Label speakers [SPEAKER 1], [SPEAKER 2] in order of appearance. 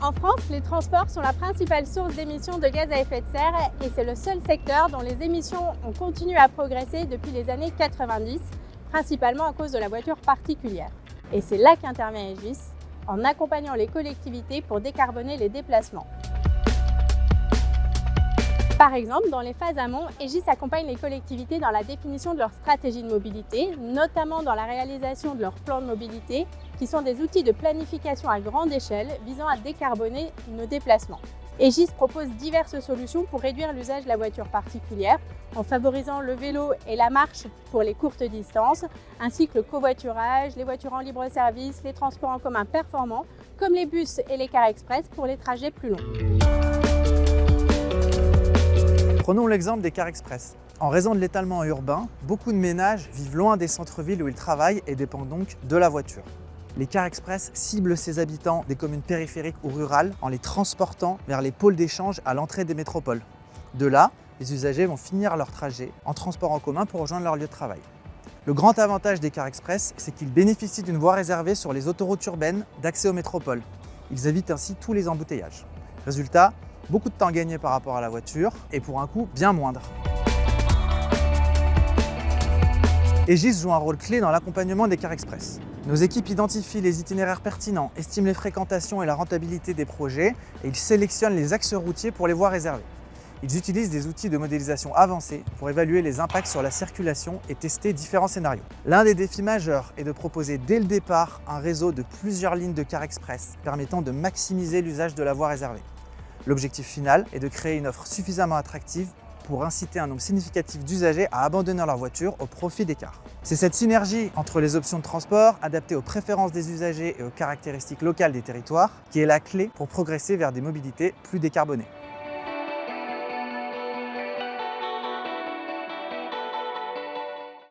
[SPEAKER 1] En France, les transports sont la principale source d'émissions de gaz à effet de serre et c'est le seul secteur dont les émissions ont continué à progresser depuis les années 90, principalement à cause de la voiture particulière. Et c'est là qu'intervient Egis, en accompagnant les collectivités pour décarboner les déplacements. Par exemple, dans les phases amont, Egis accompagne les collectivités dans la définition de leur stratégie de mobilité, notamment dans la réalisation de leurs plans de mobilité, qui sont des outils de planification à grande échelle visant à décarboner nos déplacements. Egis propose diverses solutions pour réduire l'usage de la voiture particulière, en favorisant le vélo et la marche pour les courtes distances, ainsi que le covoiturage, les voitures en libre-service, les transports en commun performants, comme les bus et les cars express pour les trajets plus longs.
[SPEAKER 2] Prenons l'exemple des cars express. En raison de l'étalement urbain, beaucoup de ménages vivent loin des centres-villes où ils travaillent et dépendent donc de la voiture. Les cars express ciblent ces habitants des communes périphériques ou rurales en les transportant vers les pôles d'échange à l'entrée des métropoles. De là, les usagers vont finir leur trajet en transport en commun pour rejoindre leur lieu de travail. Le grand avantage des cars express, c'est qu'ils bénéficient d'une voie réservée sur les autoroutes urbaines d'accès aux métropoles. Ils évitent ainsi tous les embouteillages. Résultat, beaucoup de temps gagné par rapport à la voiture et pour un coût bien moindre. Egis joue un rôle clé dans l'accompagnement des cars express. Nos équipes identifient les itinéraires pertinents, estiment les fréquentations et la rentabilité des projets et ils sélectionnent les axes routiers pour les voies réservées. Ils utilisent des outils de modélisation avancés pour évaluer les impacts sur la circulation et tester différents scénarios. L'un des défis majeurs est de proposer dès le départ un réseau de plusieurs lignes de cars express permettant de maximiser l'usage de la voie réservée. L'objectif final est de créer une offre suffisamment attractive pour inciter un nombre significatif d'usagers à abandonner leur voiture au profit des cars. C'est cette synergie entre les options de transport adaptées aux préférences des usagers et aux caractéristiques locales des territoires qui est la clé pour progresser vers des mobilités plus décarbonées.